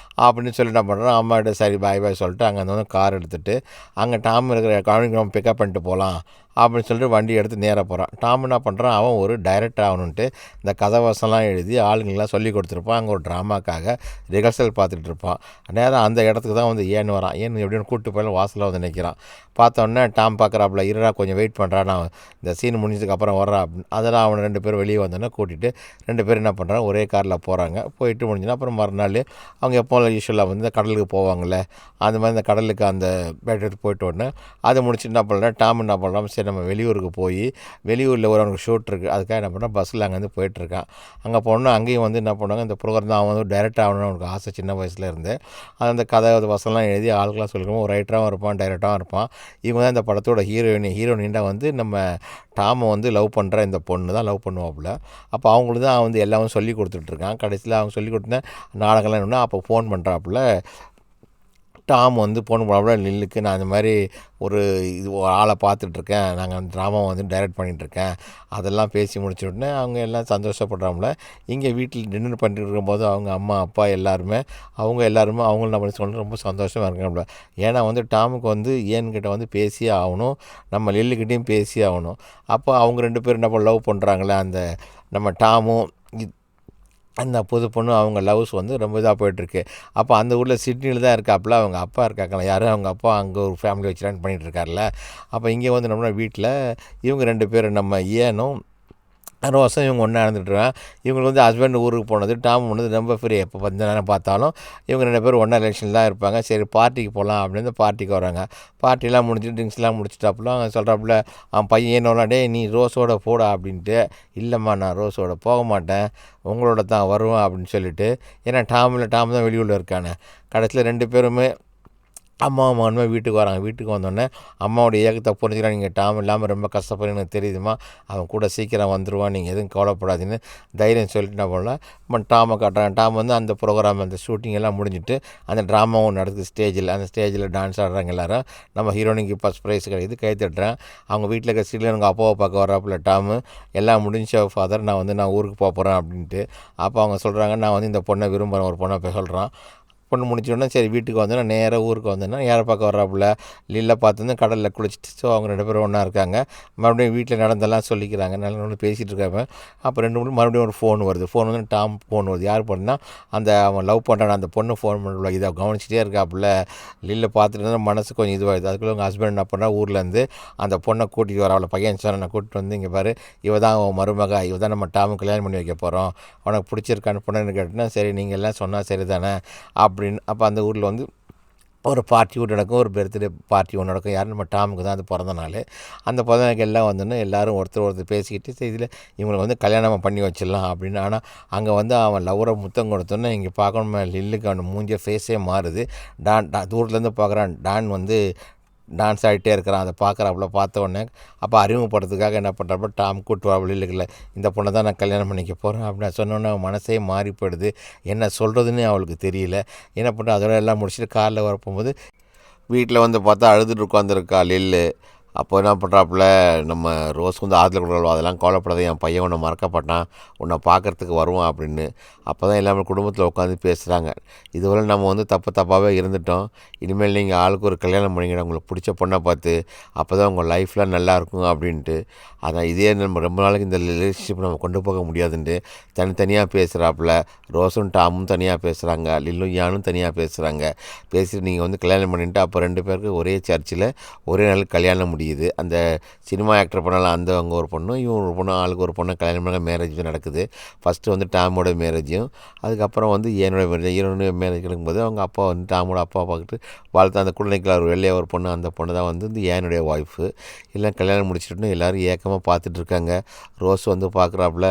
அப்படின்னு சொல்லி என்ன பண்ணுறான், அம்மாகிட்ட சரி பாய் பாய் சொல்லிட்டு அங்கே வந்து கார் எடுத்துகிட்டு அங்கே டாம் இருக்கிற கவனிக்கு நம்ம பிக்கப் பண்ணிட்டு போகலாம் அப்படின்னு சொல்லிட்டு வண்டி எடுத்து நேராக போகிறான். டாம் என்ன பண்ணுறான், அவன் ஒரு டைரக்டர் ஆகணுன்ட்டு இந்த கதவசம்லாம் எழுதி ஆளுங்கள்லாம் சொல்லி கொடுத்துருப்பான். அங்கே ஒரு ட்ராமாக்காக ரிஹர்சல் பார்த்துட்டு இருப்பான். நேரம் அந்த இடத்துக்கு தான் வந்து ஏன்னு வரான். ஏன்னு எப்படின்னு கூப்பிட்டு போய் வாசலில் வந்து நிற்கிறான். பார்த்தோன்னே டாம் பார்க்குறாப்புல, இருடா கொஞ்சம் வெயிட் பண்ணுறான், நான் இந்த சீன் முடிஞ்சதுக்கப்புறம் வர்றான் அப்படின்னு. அதெல்லாம் அவனை 2 பேரும் வெளியே வந்தோன்னே கூட்டிகிட்டு 2 பேரும் என்ன பண்ணுறாங்க, ஒரே காரில் போகிறாங்க. போயிட்டு முடிஞ்சுன்னா அப்புறம் மறுநாள் அவங்க எப்போ யூஸ்வலாக வந்து கடலுக்கு போவாங்கள்ல, அந்த மாதிரி இந்த கடலுக்கு அந்த பேட் எடுத்து போயிட்டு உடனே அதை முடிச்சுட்டு என்ன பண்ணுறேன், டாம் என்ன பண்ணுறான், சரி சரி நம்ம வெளியூருக்கு போய் வெளியூரில் ஒரு அவனுக்கு ஷூட் இருக்குது, அதுக்காக என்ன பண்ணால் பஸ்ஸில் அங்கேருந்து போயிட்டுருக்கான். அங்கே போனால் அங்கேயும் வந்து என்ன பண்ணுவாங்க, இந்த ப்ரோக்ராம் தான் அவன் வந்து டைரக்டர் ஆகணும்னு அவனுக்கு ஆசை சின்ன வயசில் இருந்து. அந்த கதை வசனம்லாம் எழுதி ஆளுக்கெல்லாம் சொல்லிக்கணும், ஒரு ரைட்டராகவும் இருப்பான், டைரக்டராகவும் இருப்பான். இவங்க தான் இந்த படத்தோட ஹீரோயின்டா வந்து நம்ம டாமை வந்து லவ் பண்ணுற இந்த பொண்ணு தான் லவ் பண்ணுவாப்புல. அப்போ அவங்களுக்கு தான் அவன் வந்து எல்லாமே சொல்லி கொடுத்துட்ருக்கான். கடைசியில் அவங்க சொல்லி கொடுத்த நாடகம்லாம் என்னன்னா, அப்போ ஃபோன் பண்ணுறாப்புல டாம் வந்து ஃபோன் பண்ணாப்புல லில்லுக்கு, நான் இந்த மாதிரி ஒரு ஒரு ஆளை பார்த்துட்ருக்கேன், நாங்கள் ட்ராமாவை வந்து டைரக்ட் பண்ணிகிட்ருக்கேன். அதெல்லாம் பேசி முடிச்ச உடனே அவங்க எல்லாம் சந்தோஷப்படுறாப்புல. இங்கே வீட்டில் டின்னர் பண்ணிட்டு இருக்கும்போது அவங்க அம்மா அப்பா எல்லாருமே அவங்களும் என்ன பண்ணி சொல்லிட்டு ரொம்ப சந்தோஷமாக இருக்காப்புல. ஏன்னா வந்து டாமுக்கு வந்து ஏன்கிட்ட வந்து பேசியே ஆகணும், நம்ம லில்லுக்கிட்டையும் பேசியே ஆகணும். அப்போ அவங்க 2 பேரும் என்ன லவ் பண்ணுறாங்களே, அந்த நம்ம டாமும் அந்த புது பொண்ணு அவங்க லவ்ஸ் வந்து ரொம்ப இதாக போயிட்டுருக்கு. அப்போ அந்த ஊரில் சிட்னியில் தான் இருக்காப்புல அவங்க அப்பா இருக்காங்களா யார், அவங்க அப்பா அங்கே ஒரு ஃபேமிலி வச்சு ரன் பண்ணிகிட்ருக்காருல. அப்போ இங்கே வந்து நம்ம வீட்டில் இவங்க 2 பேரும் நம்ம ஏனும் ரோஸும் இவங்க ஒன்றா இருந்துட்டுருக்காங்க. இவங்களுக்கு வந்து ஹஸ்பண்ட் ஊருக்கு போனது, டாம் போனது ரொம்ப ஃப்ரீ. எப்போ கொஞ்ச நேரம் பார்த்தாலும் இவங்க 2 பேரும் ஒன்றா ரிலேஷனில் தான் இருப்பாங்க. சரி பார்ட்டிக்கு போகலாம் அப்படின்னு பார்ட்டிக்கு வராங்க. பார்ட்டிலாம் முடிச்சுட்டு ட்ரிங்க்ஸ்லாம் முடிச்சிட்டாப்புல அவங்க சொல்கிறாப்புல அவன் பையன் என்னோட, டே நீ ரோஸோட போடா அப்படின்ட்டு. இல்லைம்மா நான் ரோஸோட போக மாட்டேன், உங்களோட தான் வருவேன் அப்படின்னு சொல்லிட்டு. ஏன்னா டாம் தான் வெளியூரில் இருக்கானே. கடைசியில் 2 பேருமே அம்மாவும் மகனுமே வீட்டுக்கு வராங்க. வீட்டுக்கு வந்தோடனே அம்மாவோட ஏக்கத்தை புரிஞ்சுக்கிறான். நீங்கள் டாம் இல்லாமல் ரொம்ப கஷ்டப்படுறீங்க எனக்கு தெரியுதுமா, அவன் கூட சீக்கிரம் வந்துடுவான், நீங்கள் எதுவும் கவலைப்படாதீங்கன்னு தைரியம் சொல்லிட்டு என்ன பண்ணலாம் டாமை காட்டுறான். டாம் வந்து அந்த ப்ரோக்ராம் அந்த ஷூட்டிங் எல்லாம் முடிஞ்சுட்டு அந்த ட்ராமாவும் நடக்குது ஸ்டேஜில். அந்த ஸ்டேஜில் டான்ஸ் ஆடுறாங்க எல்லோரும். நம்ம ஹீரோயினுக்கு ஃபஸ்ட் ப்ரைஸ் கிடைக்குது, கை தட்டுறேன். அவங்க வீட்டில் இருக்க சீட்டில் எனக்கு அப்பாவை பார்க்க வர்றாப்புல டாமு. எல்லாம் முடிஞ்ச ஃபாதர் நான் ஊருக்கு போகிறேன் அப்படின்ட்டு. அப்போ அவங்க சொல்கிறாங்க, நான் வந்து இந்த பொண்ணை விரும்புகிறேன், ஒரு பொண்ணை போய் சொல்கிறான். பொண்ணு முடிச்சோடனே சரி வீட்டுக்கு வந்தோன்னா நேராக ஊருக்கு வந்தோன்னா யாரை பார்க்க வர்றாப்புல லில்லை பார்த்து கடலில் குளிச்சுட்டு. ஸோ அவங்க 2 பேரும் ஒன்றா இருக்காங்க. மறுபடியும் வீட்டில் நடந்தெல்லாம் சொல்லிக்கிறாங்க, நல்ல பேசிகிட்டு இருக்காங்க. அப்போ 2 மணி மறுபடியும் ஒரு ஃபோன் வருது. ஃபோன் வந்து டாம் ஃபோன் வருது. யார் போனா அந்த அவன் லவ் பண்ணுறான் அந்த பொண்ணு ஃபோன் பண்ணுறா. இதை கவனிச்சிட்டே இருக்காப்புல. லில்லை பார்த்துட்டு இருந்தால் மனசு கொஞ்சம் இதுவாகுது. அதுக்குள்ளே உங்கள் ஹஸ்பண்ட் என்ன பண்ணா ஊர்லேருந்து அந்த பொண்ணை கூட்டிகிட்டு வர, அவளை பையன் சொன்ன கூட்டிட்டு வந்து, இங்கே பாரு இவ தான் அவன் மருமக, இவ தான் நம்ம டாமு கல்யாணம் பண்ணி வைக்க போகிறோம், உனக்கு பிடிச்சிருக்கான்னு பொண்ணுன்னு கேட்டேன்னா சரி நீங்கள் எல்லாம் சொன்னால் சரி தானே அப்படின்னு. அப்போ அந்த ஊரில் வந்து ஒரு பார்ட்டி ஒன்று நடக்கும், ஒரு பர்த்டே பார்ட்டி ஒன்று நடக்கும். யாரும் நம்ம டாமுக்கு தான் அது பிறந்த நாள். அந்த பிறந்த நாளுக்கு எல்லாம் வந்தோன்னா எல்லோரும் ஒருத்தர் பேசிக்கிட்டு சரி இதில் இவங்களுக்கு வந்து கல்யாணம் பண்ணி வச்சிடலாம் அப்படின்னு. ஆனால் அங்கே வந்து அவன் லவ்வரை முத்தம் கொடுத்தோன்னே இங்கே பார்க்கணும் லில்லுக்கு அவன் மூஞ்ச ஃபேஸே மாறுது. தூரத்துலேருந்து பார்க்குறான் டான் வந்து டான்ஸ் ஆகிட்டே இருக்கிறான். அதை பார்க்குறாப்புல. பார்த்த உடனே அப்போ அறிமுகப்படுறதுக்காக என்ன பண்ணுறாப்புல டாம் கூட்டு வரப்புல இல்லை இந்த பொண்ணை தான் நான் கல்யாணம் பண்ணிக்க போகிறேன் அப்படின்னு சொன்னோன்னே மனசே மாறி போயிடுது. என்ன சொல்கிறதுன்னு அவளுக்கு தெரியல. என்ன பண்ணுறா அதோட எல்லாம் முடிச்சுட்டு காரில் வரப்போகும்போது வீட்டில் வந்து பார்த்தா அழுதுட்டு உட்காந்துருக்கா லில்லு. அப்போ என்ன பண்ணுறாப்புல நம்ம ரோஸ் வந்து ஆறுதல் கொடுக்குறோம், அதெல்லாம் கவலைப்படாத, என் பையன் உன்னை மறக்கப்பட்டான், உன்னை பார்க்குறதுக்கு வருவான் அப்படின்னு. அப்போ தான் எல்லாமே குடும்பத்தில் உட்காந்து பேசுகிறாங்க. இதுவரை நம்ம வந்து தப்பாகவே இருந்துட்டோம், இனிமேல் நீங்கள் ஆளுக்கு ஒரு கல்யாணம் பண்ணிக்கிட உங்களுக்கு பிடிச்ச பொண்ணை பார்த்து, அப்போ தான் உங்கள் லைஃப்லாம் நல்லாயிருக்கும் அப்படின்ட்டு. அதான் இதே நம்ம ரொம்ப நாளைக்கு இந்த ரிலேஷன்ஷிப் நம்ம கொண்டு போக முடியாதுன்ட்டு தனித்தனியாக பேசுகிறாப்புல. ரோஸும் டாமும் தனியாக பேசுகிறாங்க, லில்லும் யானும் தனியாக பேசுகிறாங்க. பேசிட்டு நீங்கள் வந்து கல்யாணம் பண்ணிட்டு அப்போ 2 பேருக்கு ஒரே சர்ச்சில் ஒரே நாள் கல்யாணம் முடியுது. அந்த சினிமா ஆக்டர் பண்ணாலும் அந்த அங்கே ஒரு பொண்ணும் இவன் ஒரு பொண்ணும் ஆளுக்கு ஒரு பொண்ணு கல்யாணம் பண்ண மேரேஜ் நடக்குது. ஃபஸ்ட்டு வந்து டாமோட மேரேஜும் அதுக்கப்புறம் வந்து ஈரோட மேரேஜ் கிடைக்கும்போது அவங்க அப்பா வந்து டாமோட அப்பா பார்த்துட்டு வாழ்த்து அந்த குழந்தைக்கு ஒரு வெள்ளையாக ஒரு பொண்ணு, அந்த பொண்ணு தான் வந்து ஏனுடைய ஒய்ஃபு. எல்லாம் கல்யாணம் முடிச்சுட்டு எல்லோரும் ஏக்கமாக பார்த்துட்ருக்காங்க. ரோஸ் வந்து பார்க்குறாப்புல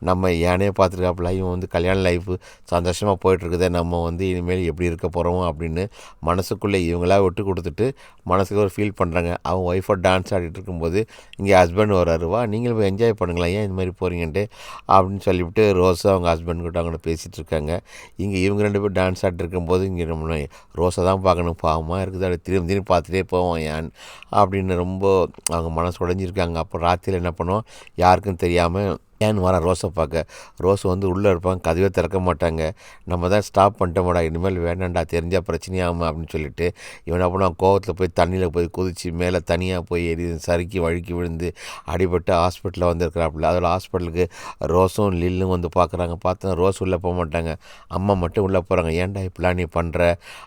நம்ம ஏனே பார்த்துருக்காப்புல இவன் வந்து கல்யாண லைஃபு சந்தோஷமாக போயிட்டுருக்குதே, நம்ம வந்து இனிமேல் எப்படி இருக்க போகிறோம் அப்படின்னு மனசுக்குள்ளே இவங்களாக விட்டு கொடுத்துட்டு மனசுக்கு ஒரு ஃபீல் பண்ணுறாங்க. அவன் ஒய்ஃபோட டான்ஸ் ஆடிட்டு இருக்கும்போது இங்கே ஹஸ்பண்ட் வராரு, வா நீங்களும் போய் என்ஜாய் பண்ணுங்களா, ஏன் இந்த மாதிரி போகிறீங்கன்ட்டு அப்படின்னு சொல்லிவிட்டு ரோஸை அவங்க ஹஸ்பண்ட் அவங்க பேசிகிட்டு இருக்காங்க. இங்கே இவங்க 2 பேர் டான்ஸ் ஆடிட்டு இருக்கும்போது இங்கே நம்ம ரோஸை தான் பார்க்கணும், பாவமாக இருக்குது, அப்படி திரும்பி பார்த்துட்டே போவோம் ஏன் அப்படின்னு ரொம்ப அவங்க மனசு உடஞ்சிருக்காங்க. அப்போ ராத்திரியில் என்ன பண்ணுவோம் யாருக்கும் தெரியாமல் ஏன் வர ரோஸை பார்க்க. ரோஸ் வந்து உள்ளே இருப்பாங்க, கதவே திறக்க மாட்டாங்க. நம்ம தான் ஸ்டாப் பண்ணிட்டோம்டா, இனிமேல் வேண்டாண்டா, தெரிஞ்சால் பிரச்சனையாகும் அப்படின்னு சொல்லிட்டு இவன் என்ன பண்ணுவான் கோவத்தில் போய் தண்ணியில் போய் குதித்து மேலே தனியாக போய் சறுக்கி வழுக்கி விழுந்து அடிபட்டு ஹாஸ்பிட்டலில் வந்துருக்கிறாப்புல. அதில் ஹாஸ்பிட்டலுக்கு ரோஸும் லில்லும் வந்து பார்க்குறாங்க. பார்த்தா ரோஸ் உள்ளே போக மாட்டாங்க, அம்மா மட்டும் உள்ளே போகிறாங்க. ஏன்டா இப்படிலாம் நீ பண்ணுற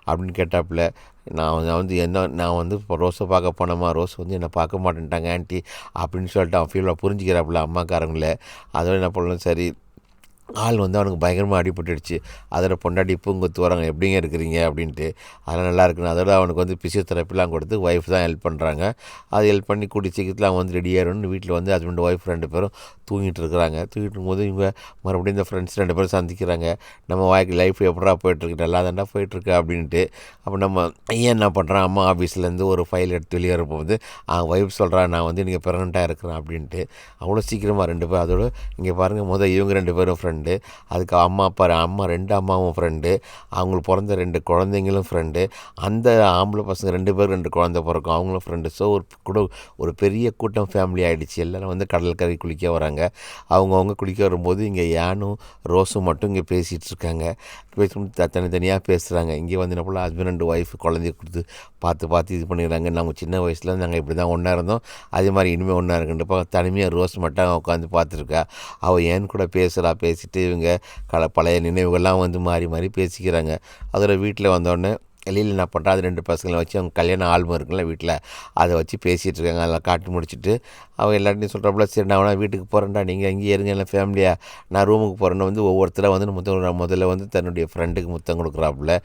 அப்படின்னு கேட்டாப்புல. நான் வந்து இப்போ ரோஸை பார்க்க போனோமா, ரோஸ் வந்து என்னை பார்க்க மாட்டேன்ட்டாங்க ஆன்ட்டி அப்படின்னு சொல்லிட்டு அவன் ஃபீல்டாக புரிஞ்சுக்கிறாப்புல அம்மாக்காரங்களே. அதோட என்ன பண்ணலாம் சரி ஆள் வந்து அவனுக்கு பயங்கரமாக அடிபட்டுடுச்சு. அதோட பொண்டாட்டி பூங்கொத்து வராங்க, எப்படிங்க இருக்கிறீங்க அப்படின்ட்டு. அதெல்லாம் நல்லா இருக்குன்னு அதோட அவனுக்கு வந்து ஃபிசியோதெரப்பிலாம் கொடுத்து ஒய்ஃப் தான் ஹெல்ப் பண்ணுறாங்க. அது ஹெல்ப் பண்ணி கூடிய சீக்கிரத்தில் அவன் வந்து ரெடி ஆயிடும்னு வீட்டில் வந்து ஹஸ்பண்ட் ஒய்ஃப் 2 பேரும் தூங்கிட்டு இருக்கிறாங்க. தூங்கிட்டு இருக்கும்போது இவங்க மறுபடியும் இந்த ஃப்ரெண்ட்ஸ் 2 பேரும் சந்திக்கிறாங்க. நம்ம லைஃப் எப்படா போயிட்டுருக்கு, நல்லா தாண்டா போயிட்டுருக்கு அப்படின்ட்டு. அப்போ நம்ம ஏன் என்ன பண்ணுறான், அம்மா ஆஃபீஸ்லேருந்து ஒரு ஃபைல் எடுத்து வெளியே வரும்போது அவன் ஒய்ஃப் சொல்கிறான், நான் வந்து நீங்கள் ப்ரெக்னெண்ட்டாக இருக்கிறேன் அப்படின்ட்டு. அவ்வளோ சீக்கிரமாக 2 பேர் அதோட இங்கே பாருங்கள், இவங்க 2 பேரும் ஃப்ரெண்டு, அதுக்கு அம்மா 2 அம்மாவும் ஃப்ரெண்டு, அவங்களுக்கு பிறந்த 2 குழந்தைங்களும் ஃப்ரெண்டு, அந்த ஆம்பளை பசங்க 2 பேர் 2 குழந்தை பிறக்கும், அவங்களும் ஃப்ரெண்டு. ஸோ ஒரு பெரிய கூட்டம் ஃபேமிலி ஆகிடுச்சு. எல்லோரும் வந்து கடற்கரை குளிக்க வராங்க. அவங்கவுங்க குளிக்க வரும்போது இங்கே யானும் ரோஸும் மட்டும் இங்கே பேசிகிட்டு இருக்காங்க. பேசிட்டு தனித்தனியாக பேசுகிறாங்க. இங்கே வந்து என்ன போல் ஹஸ்பண்ட் அண்ட் ஒய்ஃப் குழந்தைய கொடுத்து பார்த்து இது பண்ணிடுறாங்க. நாங்கள் சின்ன வயசில் நாங்கள் இப்படி தான் ஒன்றா இருந்தோம், அதே மாதிரி இனிமேல் ஒன்றா இருக்குன்றப்ப தனிமையாக ரோஸ் மட்டும் உட்காந்து பார்த்துருக்கா. அவள் ஏன் கூட பேசிட்டு இவங்க பழைய நினைவுகள்லாம் வந்து மாறி மாறி பேசிக்கிறாங்க. அதில் வீட்டில் வந்தோடனே வெளியில் என்ன பண்ணுறா, அது 2 பசங்களை வச்சு அவங்க கல்யாண ஆல்பம் இருக்குல்ல வீட்டில், அதை வச்சு பேசிகிட்டு இருக்காங்க. அதெல்லாம் காட்டி முடிச்சுட்டு அவள் எல்லாத்தையும் சொல்கிறப்பல, சரி நான் வேணா வீட்டுக்கு போகிறேன்டா, நீங்கள் இங்கேயே இருங்க எல்லாம் ஃபேமிலியாக, நான் ரூமுக்கு போகிறேன்னு வந்து ஒவ்வொருத்தராக வந்து முதல்ல வந்து தன்னுடைய ஃப்ரெண்டுக்கு முத்தம் கொடுக்குறாப்புல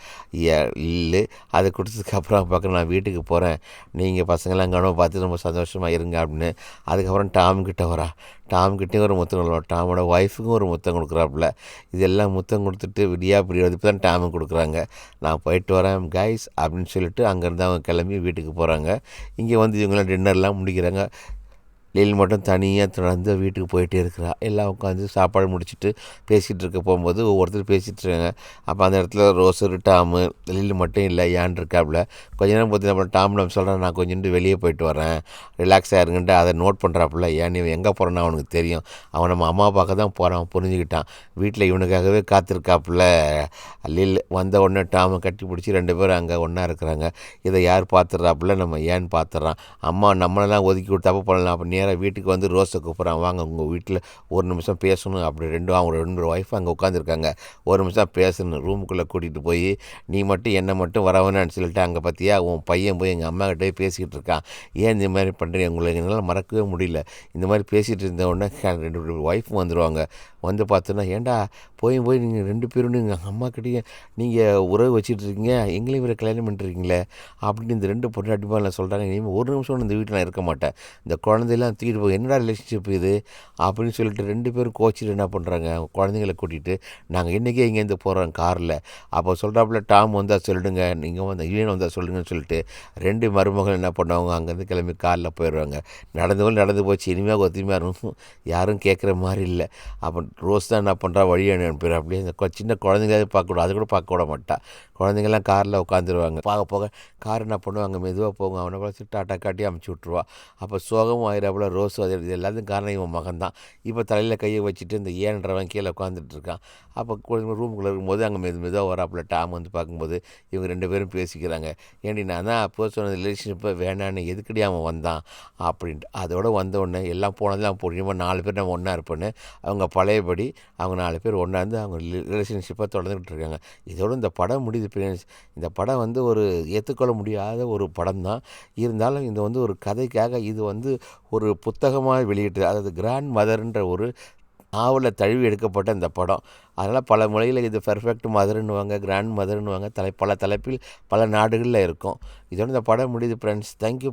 இல்லை. அதை கொடுத்ததுக்கப்புறம் பார்க்குறேன், நான் வீட்டுக்கு போகிறேன், நீங்கள் பசங்களாம் கனவு பார்த்து ரொம்ப சந்தோஷமாக இருங்க அப்படின்னு. அதுக்கப்புறம் டாம்கிட்ட வரா. டாம்கிட்டையும் ஒரு முத்தம் கொடுக்குறா. டாமோட ஒய்ஃபுக்கும் ஒரு முத்தம் கொடுக்குறாப்புல. இதெல்லாம் முத்தம் கொடுத்துட்டு விடியா இப்போ தான் டாமுக்கு கொடுக்குறாங்க. நான் போயிட்டு வரேன் கைஸ் அப்படின்னு சொல்லிட்டு அங்கேருந்து அவங்க கிளம்பி வீட்டுக்கு போகிறாங்க. இங்கே வந்து இவங்களாம் டின்னர்லாம் முடிக்கிறாங்க. லீல் மட்டும் தனியாக நடந்து வீட்டுக்கு போயிட்டே இருக்கிறா. எல்லாம் உட்காந்து சாப்பாடு முடிச்சுட்டு பேசிகிட்டு இருக்க போகும்போது ஒவ்வொருத்தர் பேசிகிட்டு இருக்காங்க. அப்போ அந்த இடத்துல ரோஸரு டாமு லீல் மட்டும் இல்லை, ஏன் இருக்காப்புல. கொஞ்ச நேரம் பார்த்தீங்கன்னா டாம் நம்ம சொல்கிறேன், நான் கொஞ்சம் வெளியே போயிட்டு வரேன், ரிலாக்ஸாக இருங்கன்ட்டு அதை நோட் பண்ணுறாப்புல. ஏன் இவன் எங்கே போகிறான்னு அவனுக்கு தெரியும். அவன் நம்ம அம்மா பார்க்க தான் போகிறான், புரிஞ்சுக்கிட்டான். வீட்டில் இவனுக்காகவே காத்திருக்காப்புல. லீல் வந்த உடனே டாமை கட்டி பிடிச்சி 2 பேரும் அங்கே ஒன்றா இருக்கிறாங்க. இதை யார் பார்த்துட்றாப்புல, நம்ம ஏன் பார்த்துட்றான். அம்மா நம்மளெல்லாம் ஒதுக்கி கொடுத்தாப்ப பண்ணலாம். அப்போ வீட்டுக்கு வந்து ரோஸை கூப்பிட்றான், வாங்க உங்கள் வீட்டில் ஒரு நிமிஷம் பேசணும் அப்படி. அவங்க 2 ஒய்ஃப் அங்கே உட்காந்துருக்காங்க, ஒரு நிமிஷம் பேசணும். ரூமுக்குள்ளே கூட்டிகிட்டு போய், நீ மட்டும் என்னை மட்டும் வரவேணான்னு சொல்லிட்டு அங்கே பார்த்தியா உன் பையன் போய் எங்கள் அம்மாக்கிட்டே பேசிக்கிட்டு இருக்கான், ஏன் இந்த மாதிரி பண்ணுறீங்க, உங்களுக்கு என்னால் மறக்கவே முடியல. இந்த மாதிரி பேசிகிட்டு இருந்த உடனே 2 ஒய்ஃபும் வந்துடுவாங்க. வந்து பார்த்தோன்னா, ஏன்டா போய் நீங்கள் 2 பேரும் எங்கள் அம்மாக்கிட்டேயே நீங்கள் உறவு வச்சுட்டு இருக்கீங்க, எங்களையும் வேறு கல்யாணம் பண்ணிட்டுருக்கீங்களே அப்படின்னு இந்த 2 பொண்டாட்டிப்பால் சொல்கிறாங்க. இனிமேல் ஒரு நிமிஷம் இந்த வீட்டில் நான் இருக்க மாட்டேன், இந்த குழந்தையெல்லாம் தூக்கிட்டு போய் என்னடா ரிலேஷன்ஷிப் இது அப்படின்னு சொல்லிட்டு 2 பேரும் கோச்சிட்டு என்ன பண்ணுறாங்க, குழந்தைங்களை கூட்டிகிட்டு நாங்கள் இன்றைக்கே இங்கேருந்து போகிறோம் காரில். அப்போ சொல்கிறாப்புல, டாம் வந்தால் சொல்லிடுங்க, நீங்கள் வந்து இவன் வந்தால் சொல்லுங்கன்னு சொல்லிட்டு 2 மருமகள் என்ன பண்ணுவாங்க, அங்கேருந்து கிளம்பி காரில் போயிடுவாங்க. நடந்து போச்சு, இனிமேல் ஒத்துமையாக இருக்கும், யாரும் கேட்குற மாதிரி இல்லை. அப்போ ரோஸ் தான் என்ன பண்ணுறா, வழி அனுப்பிடுறா. அப்படியே அந்த சின்ன குழந்தைங்களாவது பார்க்கக்கூடாது, அது கூட பார்க்க விட மாட்டா. குழந்தைங்கள்லாம் காரில் உட்காந்துருவாங்க. போக கார் என்ன பண்ணுவாங்க, மெதுவாக போங்க, அவனை பார்த்து டாட்டா காட்டி அமுச்சு விட்ருவா. அப்போ சோகமும் ஆயிராப்புல ரோஸு. அது எல்லாத்துக்கும் காரணம் இவன் மகன் தான். இப்போ தலையில் கையை வச்சுட்டு இந்த ஏன்றவன் கீழே உட்காந்துட்டு இருக்கான். அப்போ ரூமுக்குள்ளே இருக்கும்போது அங்கே மெதுவாக வராப்புல டாம் வந்து பார்க்கும்போது இவங்க 2 பேரும் பேசிக்கிறாங்க. ஏன்டி நான் தான் அப்போ சொன்ன ரிலேஷன்ஷிப்பை வேணான்னு, எதுக்கடி அவன் வந்தான் அப்படின்ட்டு. அதோடு வந்த உடனே எல்லாம் போனதெல்லாம் போடுமா 4 பேர் நம்ம ஒன்றா இருப்போன்னு அவங்க பழையபடி அவங்க 4 பேர் ஒன்றா இருந்து அவங்க ரிலேஷன்ஷிப்பை தொடர்ந்துக்கிட்டு இருக்காங்க. இதோடு இந்த படம் முடியுது. இந்த படம் வந்து ஒரு ஏற்றுக்கொள்ள முடியாத ஒரு படம் தான். இருந்தாலும் இந்த வந்து ஒரு கதைக்காக இது வந்து ஒரு புத்தகமாக வெளியிட்டு, அதாவது கிராண்ட் மதர்ன்ற ஒரு நாவலில் தழுவி எடுக்கப்பட்ட இந்த படம். அதனால் பல மொழியில் இது பெர்ஃபெக்ட் மதர்ன்னுவாங்க, கிராண்ட் மதர்ன்னுவாங்க, பல தலைப்பில் பல நாடுகளில் இருக்கும். இதோட இந்த படம் முடியுது ஃப்ரெண்ட்ஸ். தேங்க்யூ.